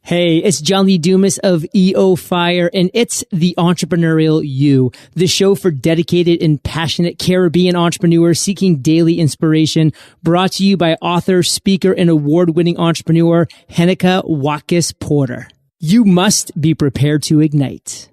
Hey, it's John Lee Dumas of EO Fire, and it's the Entrepreneurial You, the show for dedicated and passionate Caribbean entrepreneurs seeking daily inspiration, brought to you by author, speaker, and award-winning entrepreneur Heneka Watkis-Porter. You must be prepared to ignite.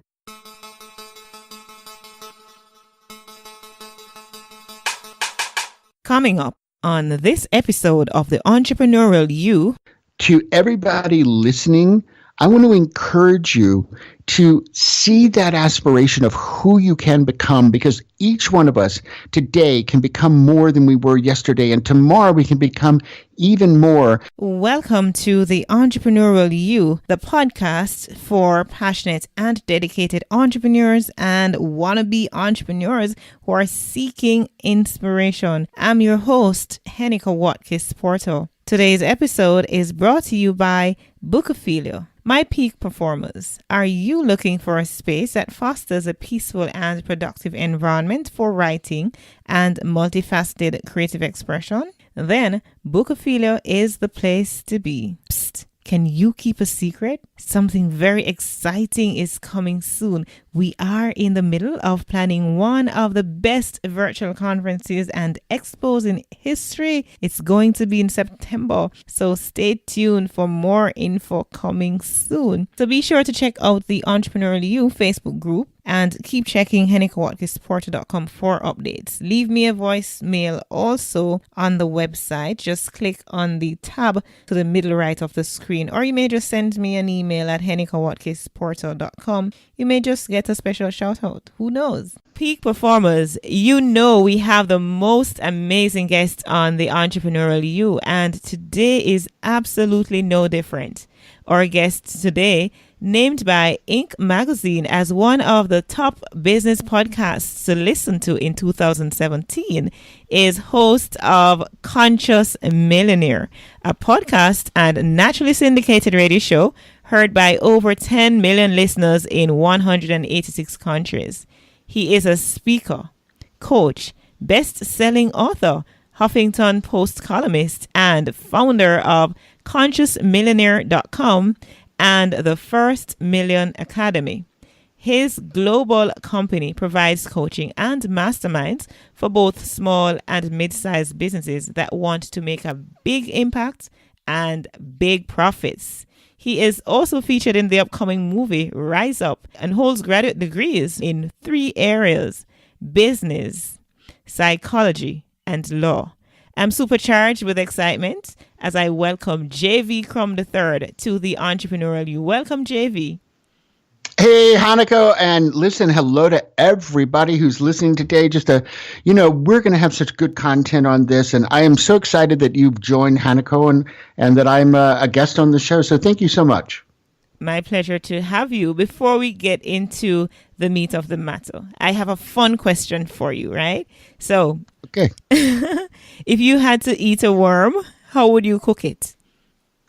Coming up on this episode of the Entrepreneurial You. To everybody listening, I want to encourage you to see that aspiration of who you can become, because each one of us today can become more than we were yesterday, and tomorrow we can become even more. Welcome to the Entrepreneurial You, the podcast for passionate and dedicated entrepreneurs and wannabe entrepreneurs who are seeking inspiration. I'm your host, Heneka Watkis-Porter. Today's episode is brought to you by Bookophilia. My peak performers, are you looking for a space that fosters a peaceful and productive environment for writing and multifaceted creative expression? Then Bookophilia is the place to be. Psst. Can you keep a secret? Something very exciting is coming soon. We are in the middle of planning one of the best virtual conferences and expos in history. It's going to be in September, so stay tuned for more info coming soon. So be sure to check out the Entrepreneurial You Facebook group and keep checking HenekeWatkis-Porter.com for updates. Leave me a voicemail also on the website. Just click on the tab to the middle right of the screen, or you may just send me an email at HenekeWatkis-Porter.com. You may just get a special shout out. Who knows? Peak performers, you know we have the most amazing guests on the Entrepreneurial You, and today is absolutely no different. Our guest today, named by Inc. magazine as one of the top business podcasts to listen to in 2017, is host of Conscious Millionaire, a podcast and Nationally-Syndicated radio show heard by over 10 million listeners in 186 countries. He is a speaker, coach, best-selling author, Huffington Post columnist, and founder of ConsciousMillionaire.com and the First Million Academy. His global company provides coaching and masterminds for both small and mid-sized businesses that want to make a big impact and big profits. He is also featured in the upcoming movie RiseUP and holds graduate degrees in 3 areas: business, psychology, and law. I'm supercharged with excitement as I welcome Crum III to the Entrepreneurial You. Welcome, JV. Hey, Heneka, and listen, hello to everybody who's listening today. We're going to have such good content on this, and I am so excited that you've joined Heneka and that I'm a guest on the show. So thank you so much. My pleasure to have you. Before we get into the meat of the matter, I have a fun question for you, right? So, okay. If you had to eat a worm, how would you cook it?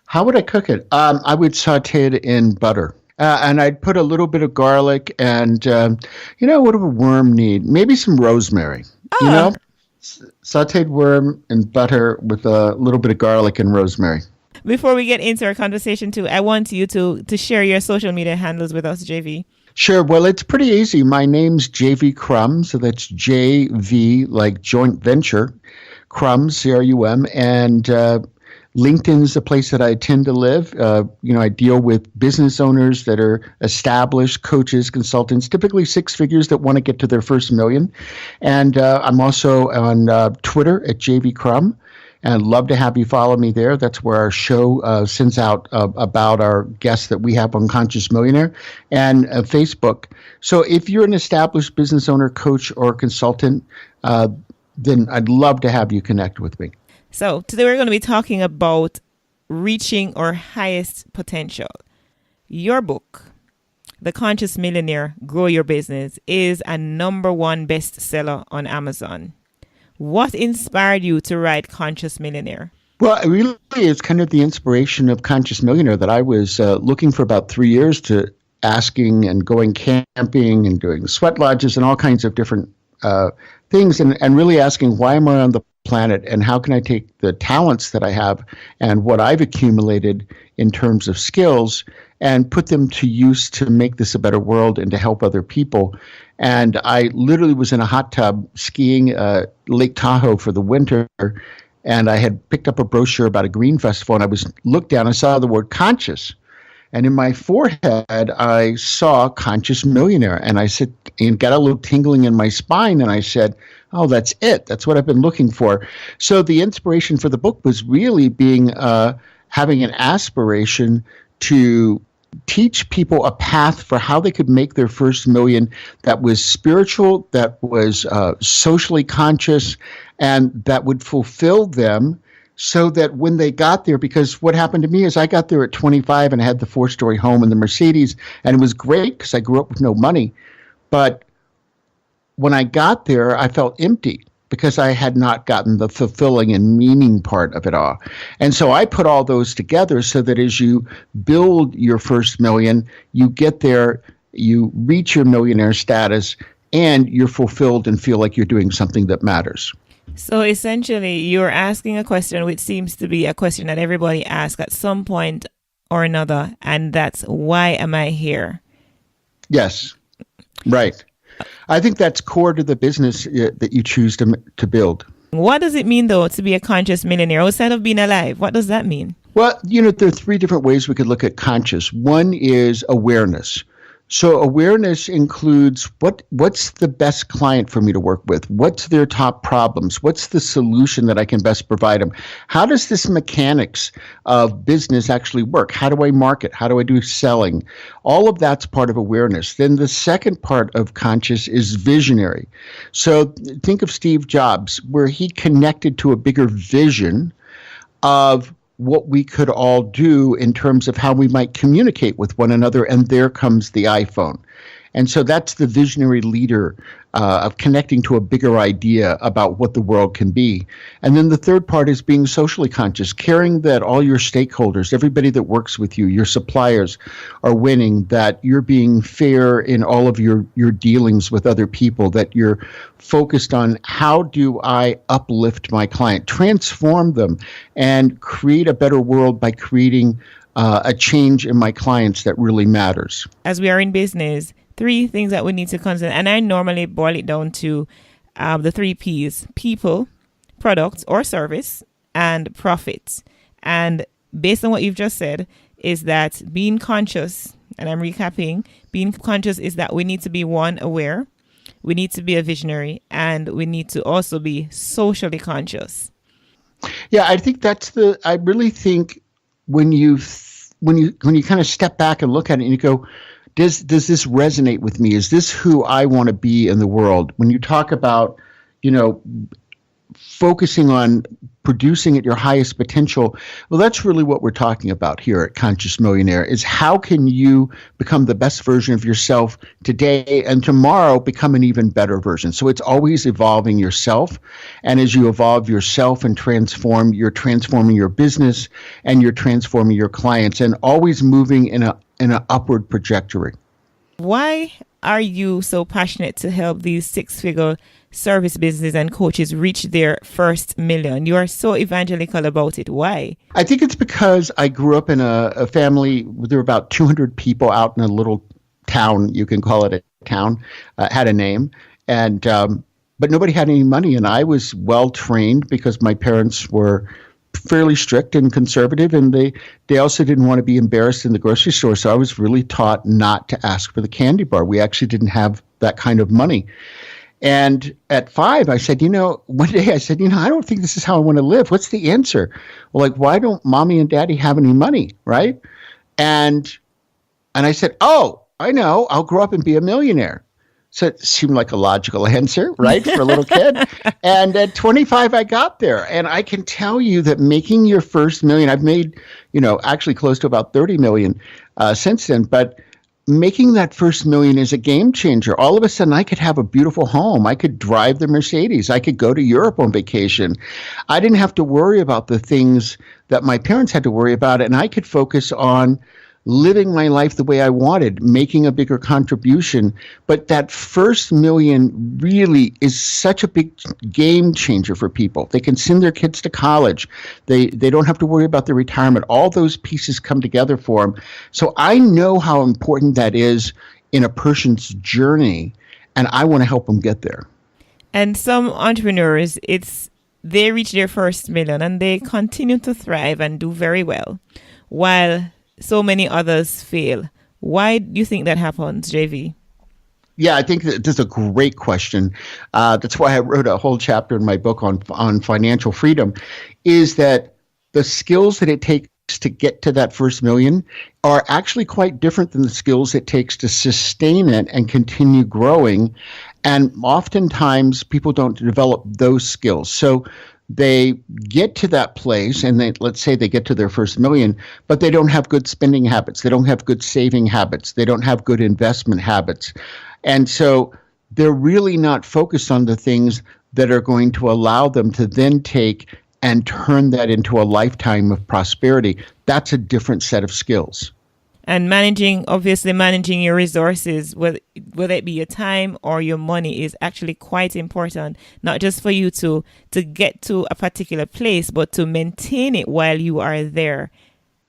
How would I cook it? I would saute it in butter. And I'd put a little bit of garlic and, what does a worm need? Maybe some rosemary. Sauteed worm in butter with a little bit of garlic and rosemary. Before we get into our conversation, too, I want you to share your social media handles with us, JV. Sure. Well, it's pretty easy. My name's JV Crum, so that's JV, like joint venture, Crum, C-R-U-M, and LinkedIn is the place that I tend to live. I deal with business owners that are established, coaches, consultants, typically 6 figures that want to get to their first million. And I'm also on Twitter at JV Crum. And I'd love to have you follow me there. That's where our show sends out about our guests that we have on Conscious Millionaire, and Facebook. So if you're an established business owner, coach, or consultant, then I'd love to have you connect with me. So today we're going to be talking about reaching our highest potential. Your book, The Conscious Millionaire, Grow Your Business, is a #1 bestseller on Amazon. What inspired you to write Conscious Millionaire? Well, really, it's kind of the inspiration of Conscious Millionaire that I was looking for about 3 years, to asking and going camping and doing sweat lodges and all kinds of different things, and really asking, why am I on the planet, and how can I take the talents that I have and what I've accumulated in terms of skills and put them to use to make this a better world and to help other people. And I literally was in a hot tub skiing Lake Tahoe for the winter, and I had picked up a brochure about a green festival, and I looked down and saw the word conscious. And in my forehead, I saw Conscious Millionaire. And I said, and got a little tingling in my spine. And I said, oh, that's it. That's what I've been looking for. So the inspiration for the book was really having an aspiration to teach people a path for how they could make their first million that was spiritual, that was socially conscious, and that would fulfill them. So that when they got there, because what happened to me is I got there at 25 and I had the 4-story home and the Mercedes, and it was great because I grew up with no money. But when I got there, I felt empty because I had not gotten the fulfilling and meaning part of it all. And so I put all those together so that as you build your first million, you get there, you reach your millionaire status, and you're fulfilled and feel like you're doing something that matters. So essentially, you're asking a question which seems to be a question that everybody asks at some point or another, and that's, why am I here? Yes, right. I think that's core to the business that you choose to build. What does it mean, though, to be a conscious millionaire outside of being alive? What does that mean? Well, there are 3 different ways we could look at conscious. One is awareness. So awareness includes what's the best client for me to work with? What's their top problems? What's the solution that I can best provide them? How does this mechanics of business actually work? How do I market? How do I do selling? All of that's part of awareness. Then the second part of conscious is visionary. So think of Steve Jobs, where he connected to a bigger vision of what we could all do in terms of how we might communicate with one another, and there comes the iPhone. And so that's the visionary leader of connecting to a bigger idea about what the world can be. And then the third part is being socially conscious, caring that all your stakeholders, everybody that works with you, your suppliers are winning, that you're being fair in all of your dealings with other people, that you're focused on how do I uplift my client, transform them, and create a better world by creating a change in my clients that really matters. As we are in business, 3 things that we need to consider, and I normally boil it down to the 3 P's: people, product or service, and profits. And based on what you've just said, is that being conscious, and I'm recapping, being conscious is that we need to be, 1, aware, we need to be a visionary, and we need to also be socially conscious. Yeah, I think I really think when you kind of step back and look at it and you go, does this resonate with me? Is this who I want to be in the world? When you talk about, focusing on producing at your highest potential, well, that's really what we're talking about here at Conscious Millionaire, is how can you become the best version of yourself today and tomorrow become an even better version? So it's always evolving yourself. And as you evolve yourself and transform, you're transforming your business and you're transforming your clients, and always moving in an upward trajectory. Why are you so passionate to help these 6-figure service businesses and coaches reach their first million? You are so evangelical about it. Why? I think it's because I grew up in a family. There were about 200 people out in a little town. You can call it a town. Had a name, and but nobody had any money. And I was well trained because my parents were fairly strict and conservative, and they also didn't want to be embarrassed in the grocery store. So I was really taught not to ask for the candy bar. We actually didn't have that kind of money. And at 5, I said, one day I said, I don't think this is how I want to live. What's the answer? Well, why don't mommy and daddy have any money, right? And I said, oh, I know, I'll grow up and be a millionaire. So it seemed like a logical answer, right, for a little kid. And at 25, I got there. And I can tell you that making your first million, I've made, actually close to about 30 million since then. But making that first million is a game changer. All of a sudden, I could have a beautiful home. I could drive the Mercedes. I could go to Europe on vacation. I didn't have to worry about the things that my parents had to worry about. And I could focus on living my life the way I wanted, making a bigger contribution. But that first million really is such a big game changer for people. They can send their kids to college. They don't have to worry about their retirement. All those pieces come together for them. So I know how important that is in a person's journey, and I want to help them get there. And some entrepreneurs, they reach their first million and they continue to thrive and do very well, while so many others fail. Why do you think that happens, JV? Yeah, I think that's a great question. That's why I wrote a whole chapter in my book on financial freedom, is that the skills that it takes to get to that first million are actually quite different than the skills it takes to sustain it and continue growing. And oftentimes people don't develop those skills. So they get to that place and let's say they get to their first million, but they don't have good spending habits. They don't have good saving habits. They don't have good investment habits. And so they're really not focused on the things that are going to allow them to then take and turn that into a lifetime of prosperity. That's a different set of skills. And managing your resources, whether it be your time or your money, is actually quite important, not just for you to get to a particular place, but to maintain it while you are there.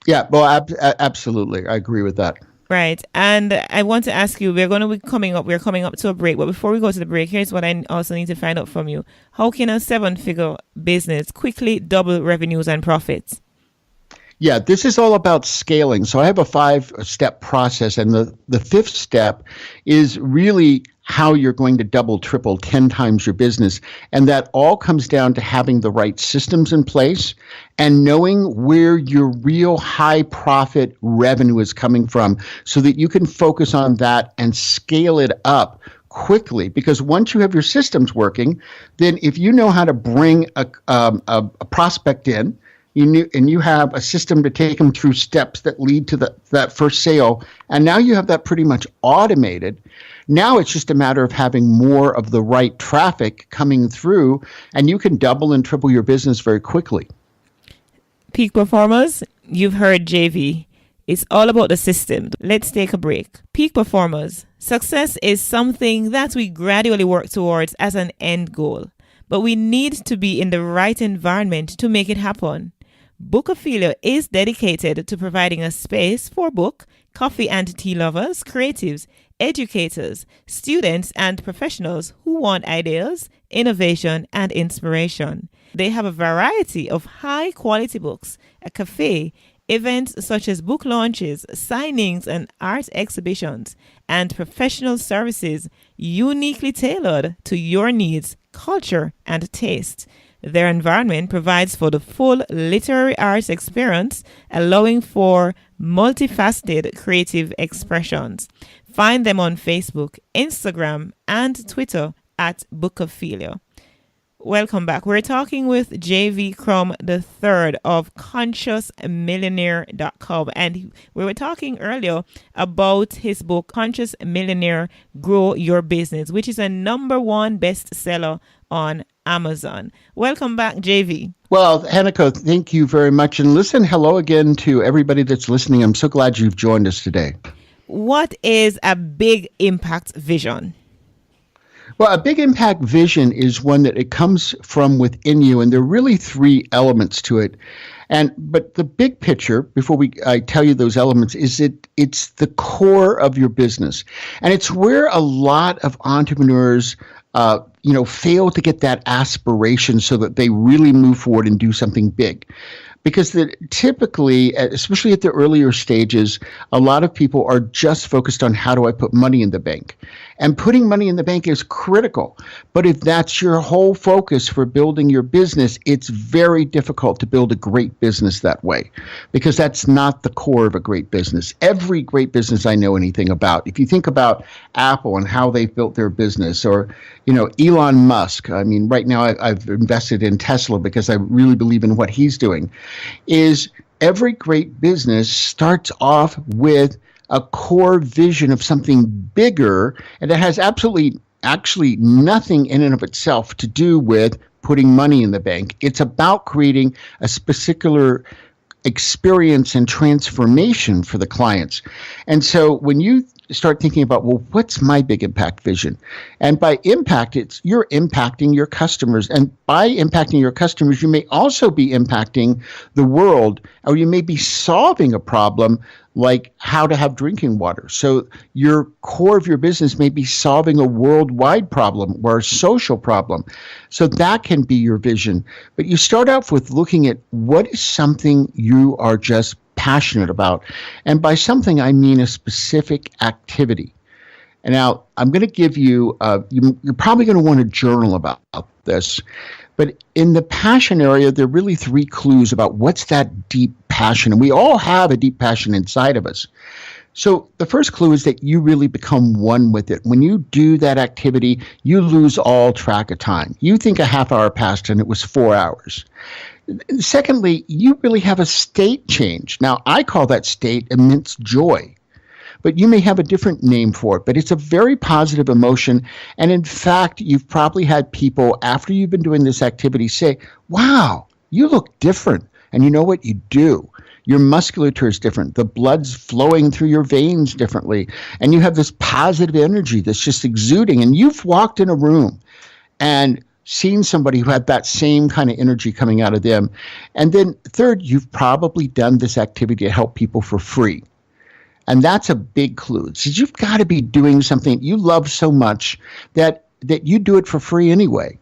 Yeah, well, absolutely. I agree with that. Right. And I want to ask you, we're coming up to a break. But before we go to the break, here's what I also need to find out from you. How can a 7-figure business quickly double revenues and profits? Yeah, this is all about scaling. So I have a 5-step process, and the 5th step is really how you're going to double, triple, 10 times your business. And that all comes down to having the right systems in place and knowing where your real high profit revenue is coming from so that you can focus on that and scale it up quickly. Because once you have your systems working, then if you know how to bring a prospect in, and you have a system to take them through steps that lead to that first sale, and now you have that pretty much automated. Now it's just a matter of having more of the right traffic coming through, and you can double and triple your business very quickly. Peak performers, you've heard JV. It's all about the system. Let's take a break. Peak performers, success is something that we gradually work towards as an end goal, but we need to be in the right environment to make it happen. Bookophilia is dedicated to providing a space for book, coffee and tea lovers, creatives, educators, students, and professionals who want ideas, innovation, and inspiration. They have a variety of high-quality books, a cafe, events such as book launches, signings, and art exhibitions, and professional services uniquely tailored to your needs, culture, and taste. Their environment provides for the full literary arts experience, allowing for multifaceted creative expressions. Find them on Facebook, Instagram, and Twitter at Bookophilia. Welcome back. We're talking with JV Crum III of ConsciousMillionaire.com. And we were talking earlier about his book, Conscious Millionaire, Grow Your Business, which is a #1 bestseller on Amazon. Welcome back, JV. Well, Heneka, thank you very much. And listen, hello again to everybody that's listening. I'm so glad you've joined us today. What is a big impact vision? Well, a big impact vision is one that it comes from within you, and there are really 3 elements to it. But the big picture, before I tell you those elements, is it's the core of your business, and it's where a lot of entrepreneurs fail to get that aspiration so that they really move forward and do something big. Because typically, especially at the earlier stages, a lot of people are just focused on how do I put money in the bank. And putting money in the bank is critical. But if that's your whole focus for building your business, it's very difficult to build a great business that way, because that's not the core of a great business. Every great business I know anything about, if you think about Apple and how they've built their business, or Elon Musk, I mean, right now I've invested in Tesla because I really believe in what he's doing, is every great business starts off with a core vision of something bigger, and that has actually nothing in and of itself to do with putting money in the bank. It's about creating a particular experience and transformation for the clients. And so when you start thinking about, well, what's my big impact vision? And by impact, it's you're impacting your customers. And by impacting your customers, you may also be impacting the world, or you may be solving a problem like how to have drinking water. So your core of your business may be solving a worldwide problem or a social problem. So that can be your vision. But you start off with looking at what is something you are just passionate about. And by something, I mean a specific activity. And now I'm going to give you, you're probably going to want to journal about this. But in the passion area, there are really 3 clues about what's that deep passion. And we all have a deep passion inside of us. So the first clue is that you really become one with it. When you do that activity, you lose all track of time. You think a half hour passed and it was 4 hours. Secondly, you really have a state change. Now, I call that state immense joy, but you may have a different name for it, but it's a very positive emotion. And in fact, you've probably had people after you've been doing this activity say, wow, you look different. And you know what you do? Your musculature is different. The blood's flowing through your veins differently. And you have this positive energy that's just exuding. And you've walked in a room and seen somebody who had that same kind of energy coming out of them. And then third, you've probably done this activity to help people for free. And that's a big clue. So you've got to be doing something you love so much that you do it for free anyway.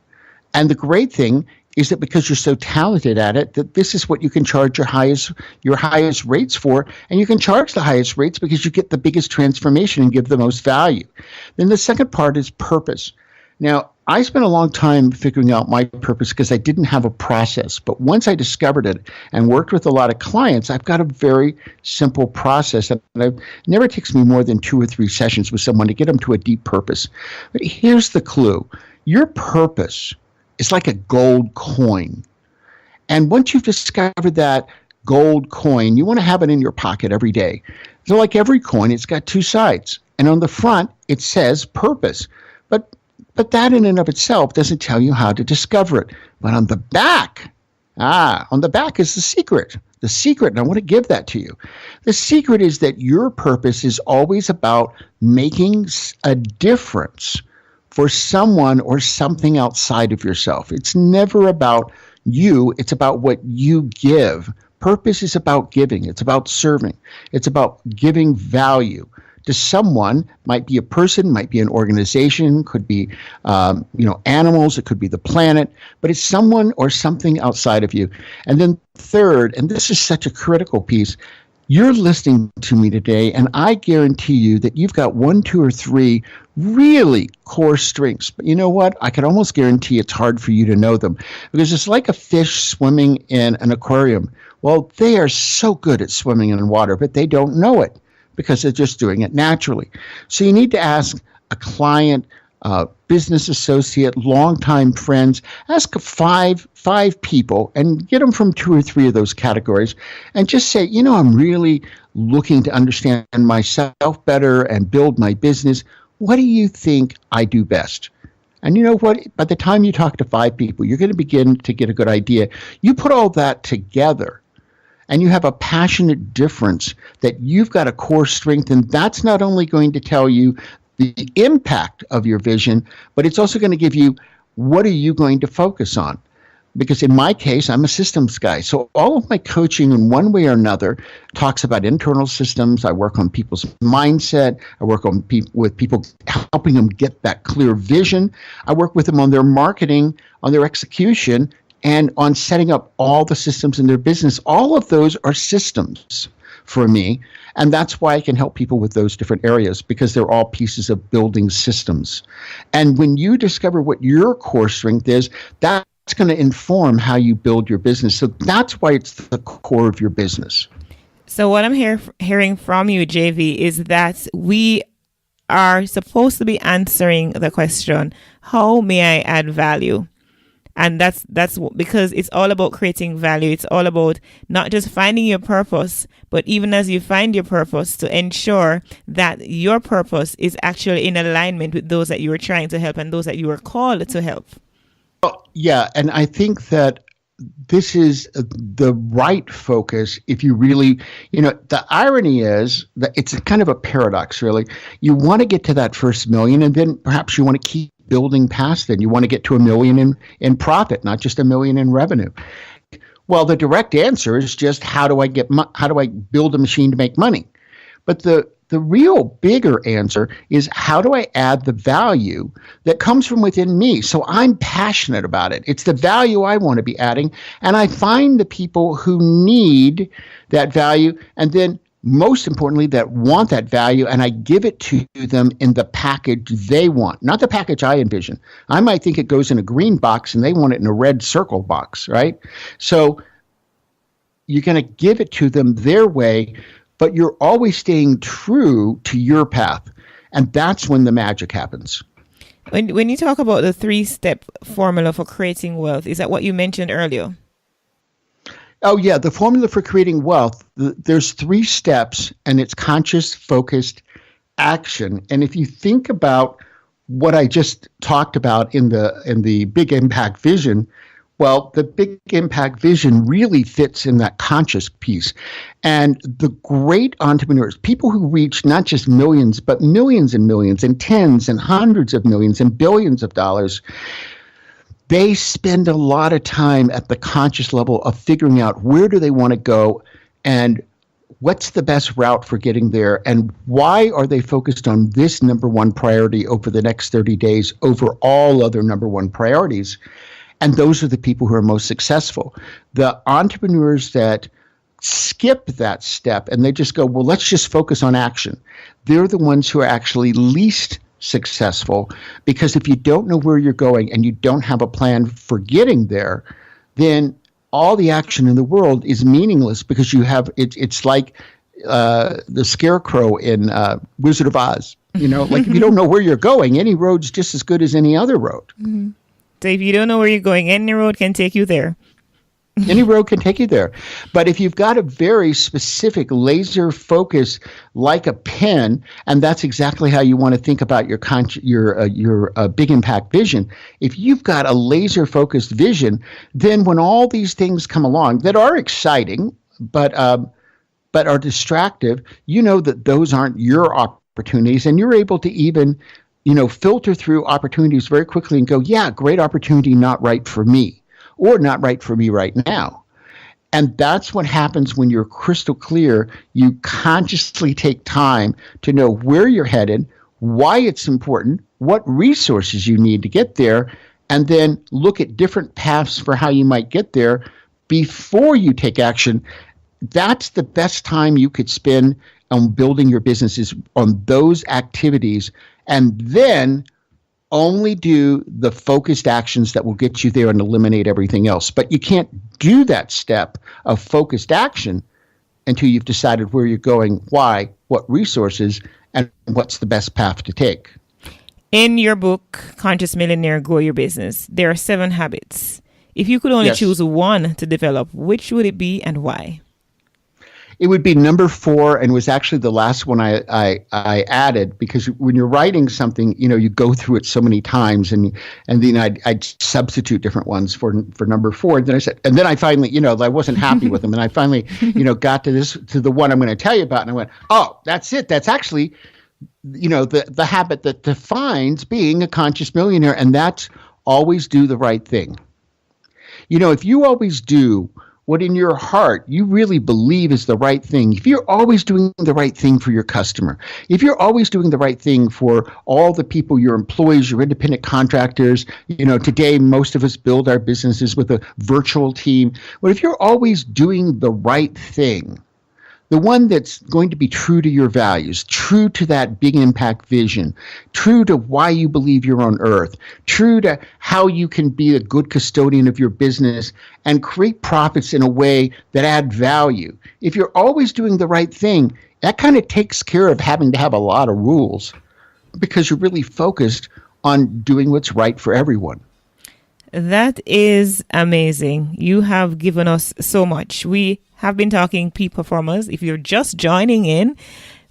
And the great thing is that because you're so talented at it, that this is what you can charge your highest rates for. And you can charge the highest rates because you get the biggest transformation and give the most value. Then the second part is purpose. Now, I spent a long time figuring out my purpose because I didn't have a process. But once I discovered it and worked with a lot of clients, I've got a very simple process. And it never takes me more than 2 or 3 sessions with someone to get them to a deep purpose. But here's the clue. Your purpose is like a gold coin. And once you've discovered that gold coin, you want to have it in your pocket every day. So like every coin, it's got 2 sides. And on the front, it says purpose. But that in and of itself doesn't tell you how to discover it. But on the back is the secret. The secret, and I want to give that to you. The secret is that your purpose is always about making a difference for someone or something outside of yourself. It's never about you. It's about what you give. Purpose is about giving. It's about serving. It's about giving value to someone. Might be a person, might be an organization, could be animals, it could be the planet, but it's someone or something outside of you. And then third, and this is such a critical piece, you're listening to me today, and I guarantee you that you've got 1, 2, or 3 really core strengths. But you know what? I can almost guarantee it's hard for you to know them because it's like a fish swimming in an aquarium. Well, they are so good at swimming in water, but they don't know it, because they're just doing it naturally. So you need to ask a client, business associate, longtime friends, ask five people and get them from 2 or 3 of those categories and just say, I'm really looking to understand myself better and build my business. What do you think I do best? And you know what? By the time you talk to 5 people, you're going to begin to get a good idea. You put all that together, and you have a passionate difference that you've got a core strength, and that's not only going to tell you the impact of your vision, but it's also going to give you what are you going to focus on. Because in my case, I'm a systems guy. So all of my coaching in one way or another talks about internal systems. I work on people's mindset. I work on with people, helping them get that clear vision. I work with them on their marketing, on their execution, and on setting up all the systems in their business. All of those are systems for me. And that's why I can help people with those different areas, because they're all pieces of building systems. And when you discover what your core strength is, that's going to inform how you build your business. So that's why it's the core of your business. So what I'm hearing from you, JV, is that we are supposed to be answering the question, how may I add value? And that's because it's all about creating value. It's all about not just finding your purpose, but even as you find your purpose, to ensure that your purpose is actually in alignment with those that you are trying to help and those that you are called to help. Yeah, and I think that this is the right focus if you really, the irony is that it's kind of a paradox, really. You want to get to that first million, and then perhaps you want to keep building past it. You want to get to $1 million in profit, not just $1 million in revenue. Well, the direct answer is just how do I build a machine to make money? But the real bigger answer is how do I add the value that comes from within me? So I'm passionate about it. It's the value I want to be adding. And I find the people who need that value, and then most importantly, that want that value, and I give it to them in the package they want, not the package I envision. I might think it goes in a green box and they want it in a red circle box, right? So you're going to give it to them their way, but you're always staying true to your path. And that's when the magic happens. When you talk about the 3-step formula for creating wealth, is that what you mentioned earlier? Oh, yeah. The formula for creating wealth, there's 3 steps, and it's conscious, focused action. And if you think about what I just talked about in the Big Impact Vision, well, the Big Impact Vision really fits in that conscious piece. And the great entrepreneurs, people who reach not just millions, but millions and millions and tens and hundreds of millions and billions of dollars, they spend a lot of time at the conscious level of figuring out where do they want to go and what's the best route for getting there, and why are they focused on this number one priority over the next 30 days over all other number one priorities. And those are the people who are most successful. The entrepreneurs that skip that step and they just go, well, let's just focus on action. They're the ones who are actually least successful, because if you don't know where you're going and you don't have a plan for getting there, then all the action in the world is meaningless, because you have it's like the scarecrow in Wizard of Oz. Like if you don't know where you're going, any road's just as good as any other road. Mm-hmm. So if you don't know where you're going, any road can take you there. Any road can take you there. But if you've got a very specific laser focus like a pen, and that's exactly how you want to think about your Big Impact Vision. If you've got a laser focused vision, then when all these things come along that are exciting, but are distractive, you know that those aren't your opportunities, and you're able to even filter through opportunities very quickly and go, yeah, great opportunity, not right for me, or not right for me right now. And that's what happens when you're crystal clear. You consciously take time to know where you're headed, why it's important, what resources you need to get there, and then look at different paths for how you might get there before you take action. That's the best time you could spend on building your businesses, on those activities, and then only do the focused actions that will get you there and eliminate everything else. But you can't do that step of focused action until you've decided where you're going, why, what resources, and what's the best path to take. In your book, Conscious Millionaire, Grow Your Business, there are 7 habits. If you could only choose one to develop, which would it be and why? It would be number 4, and was actually the last one I added, because when you're writing something, you go through it so many times, and then I'd substitute different ones for number 4. And then I said, and then I finally, I wasn't happy with them, and I finally, got to the one I'm going to tell you about, and I went, oh, that's it. That's actually, the habit that defines being a conscious millionaire, and that's always do the right thing. If you always do what in your heart you really believe is the right thing, if you're always doing the right thing for your customer, if you're always doing the right thing for all the people, your employees, your independent contractors, today most of us build our businesses with a virtual team. But if you're always doing the right thing, the one that's going to be true to your values, true to that big impact vision, true to why you believe you're on earth, true to how you can be a good custodian of your business and create profits in a way that add value. If you're always doing the right thing, that kind of takes care of having to have a lot of rules, because you're really focused on doing what's right for everyone. That is amazing. You have given us so much. We have been talking peak performers. If you're just joining in,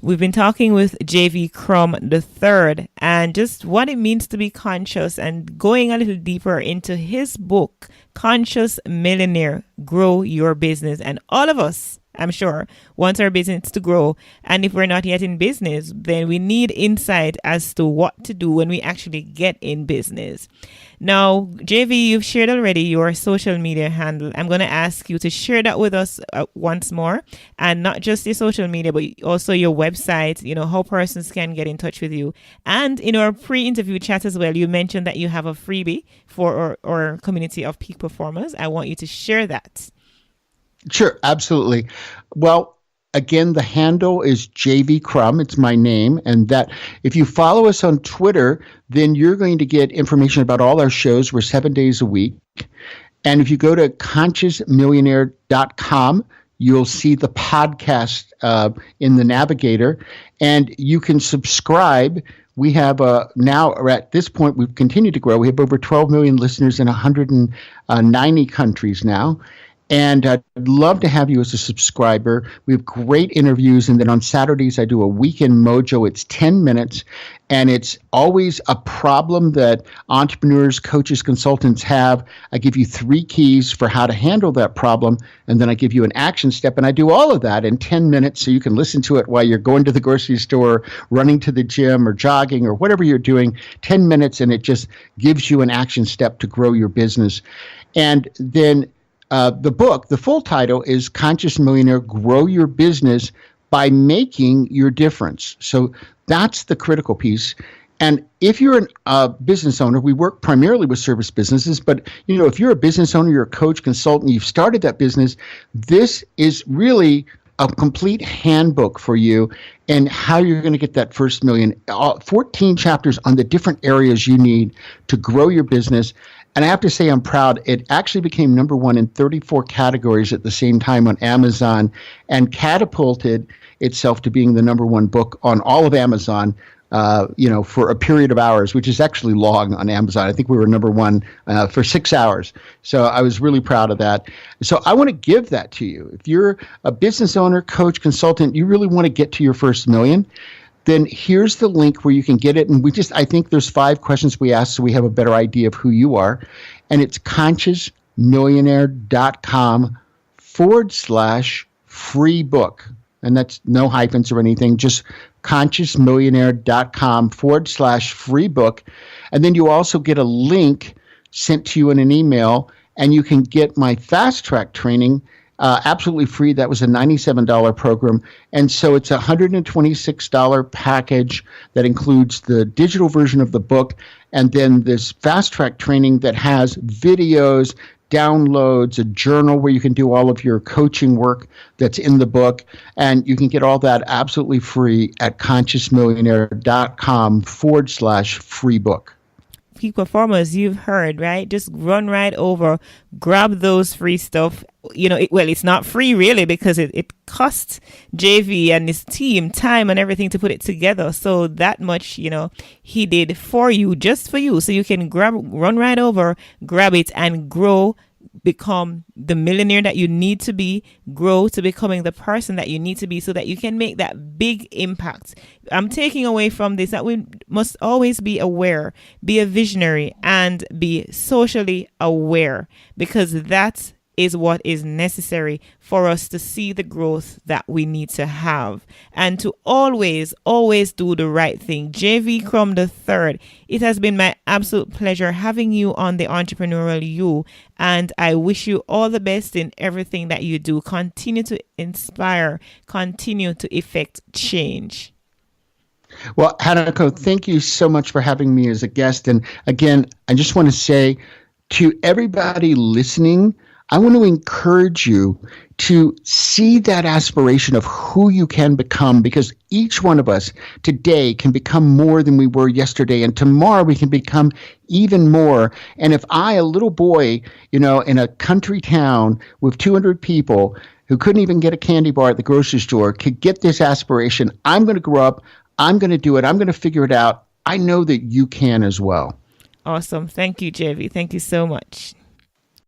We've been talking with JV Crum III and just what it means to be conscious and going a little deeper into his book, Conscious Millionaire, Grow Your Business. And all of us, I'm sure, want our business to grow. And if we're not yet in business, then we need insight as to what to do when we actually get in business. Now, JV, you've shared already your social media handle. I'm going to ask you to share that with us once more, and not just your social media, but also your website, how persons can get in touch with you. And in our pre-interview chat as well, you mentioned that you have a freebie for our community of peak performers. I want you to share that. Sure, absolutely. Well, again, the handle is JV Crum. It's my name. And that if you follow us on Twitter, then you're going to get information about all our shows. We're 7 days a week. And if you go to consciousmillionaire.com, you'll see the podcast in the navigator, and you can subscribe. We have now, at this point, we've continued to grow. We have over 12 million listeners in 190 countries now. And I'd love to have you as a subscriber. We have great interviews. And then on Saturdays, I do a Weekend Mojo. It's 10 minutes. And it's always a problem that entrepreneurs, coaches, consultants have. I give you 3 keys for how to handle that problem. And then I give you an action step. And I do all of that in 10 minutes so you can listen to it while you're going to the grocery store, running to the gym, or jogging, or whatever you're doing. 10 minutes, and it just gives you an action step to grow your business. And then the book, the full title is Conscious Millionaire, Grow Your Business by Making Your Difference. So that's the critical piece. And if you're a business owner, we work primarily with service businesses, but if you're a business owner, you're a coach, consultant, you've started that business, this is really a complete handbook for you and how you're going to get that first million. 14 chapters on the different areas you need to grow your business. And I have to say I'm proud. It actually became number 1 in 34 categories at the same time on Amazon and catapulted itself to being the number 1 book on all of Amazon, for a period of hours, which is actually long on Amazon. I think we were number 1 for 6 hours. So I was really proud of that. So I want to give that to you. If you're a business owner, coach, consultant, you really want to get to your first million, then here's the link where you can get it. And I think there's 5 questions we ask so we have a better idea of who you are. And it's consciousmillionaire.com/free book. And that's no hyphens or anything, just consciousmillionaire.com/free book. And then you also get a link sent to you in an email, and you can get my fast track training absolutely free. That was a $97 program. And so it's a $126 package that includes the digital version of the book and then this fast track training that has videos, downloads, a journal where you can do all of your coaching work that's in the book. And you can get all that absolutely free at consciousmillionaire.com/free book. Peak performers, you've heard, right? Just run right over, grab those free stuff. It's not free really because it costs JV and his team time and everything to put it together. So that much, he did for you, just for you. So you can run right over, grab it and grow, become the millionaire that you need to be, grow to becoming the person that you need to be so that you can make that big impact. I'm taking away from this that we must always be aware, be a visionary, and be socially aware, because that is what is necessary for us to see the growth that we need to have and to always do the right thing. JV Crum III, it has been my absolute pleasure having you on the Entrepreneurial You, and I wish you all the best in everything that you do. Continue to inspire, continue to effect change. Well, Heneka, thank you so much for having me as a guest. And again, I just want to say to everybody listening, I want to encourage you to see that aspiration of who you can become, because each one of us today can become more than we were yesterday, and tomorrow we can become even more. And if I, a little boy, in a country town with 200 people who couldn't even get a candy bar at the grocery store, could get this aspiration, I'm going to grow up, I'm going to do it, I'm going to figure it out. I know that you can as well. Awesome. Thank you, JV. Thank you so much.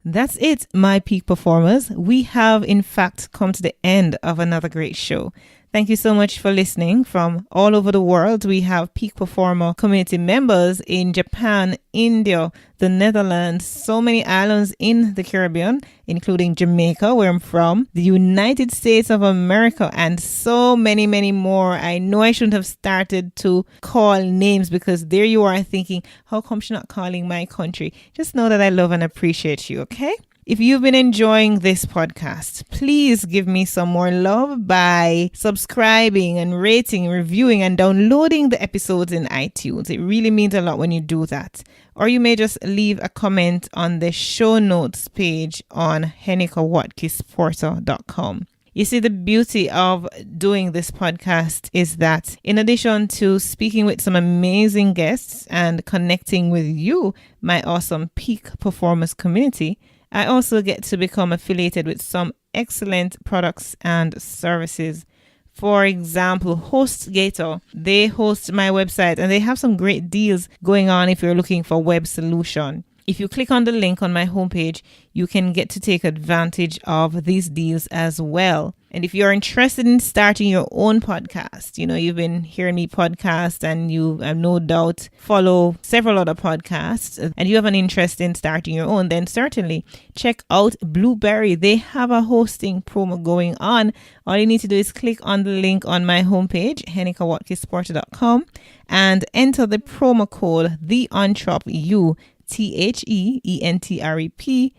That's it, my peak performers. We have, in fact, come to the end of another great show. Thank you so much for listening. From all over the world, we have Peak Performer community members in Japan, India, the Netherlands, so many islands in the Caribbean, including Jamaica, where I'm from, the United States of America, and so many, many more. I know I shouldn't have started to call names because there you are thinking, how come she's not calling my country? Just know that I love and appreciate you, okay? If you've been enjoying this podcast, please give me some more love by subscribing and rating, reviewing, and downloading the episodes in iTunes. It really means a lot when you do that. Or you may just leave a comment on the show notes page on HenekaWatkis-Porter.com. You see, the beauty of doing this podcast is that in addition to speaking with some amazing guests and connecting with you, my awesome Peak Performance community, I also get to become affiliated with some excellent products and services. For example, HostGator, they host my website and they have some great deals going on if you're looking for web solution. If you click on the link on my homepage, you can get to take advantage of these deals as well. And if you're interested in starting your own podcast, you've been hearing me podcast and you no doubt follow several other podcasts and you have an interest in starting your own, then certainly check out Blueberry. They have a hosting promo going on. All you need to do is click on the link on my homepage, HenekaWatkis-Porter.com, and enter the promo code TheEntrepYou, TheEntrepYou.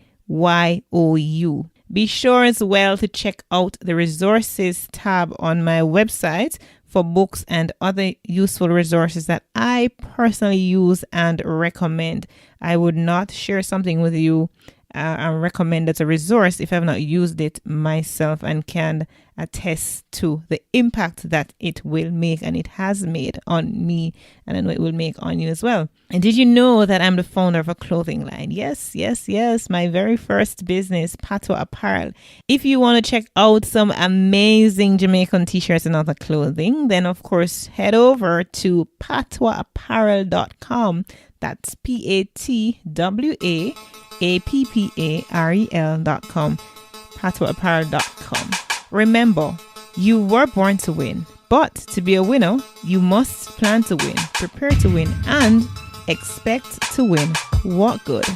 Be sure as well to check out the resources tab on my website for books and other useful resources that I personally use and recommend. I would not share something with you and recommend as a resource if I've not used it myself and can attest to the impact that it will make and it has made on me, and I know it will make on you as well. And did you know that I'm the founder of a clothing line? Yes, my very first business, Patois Apparel. If you want to check out some amazing Jamaican t-shirts and other clothing, then of course head over to patoisapparel.com. That's PATWAAPPAREL.com, patoisapparel.com. Remember, you were born to win, but to be a winner, you must plan to win, prepare to win, and expect to win. What good?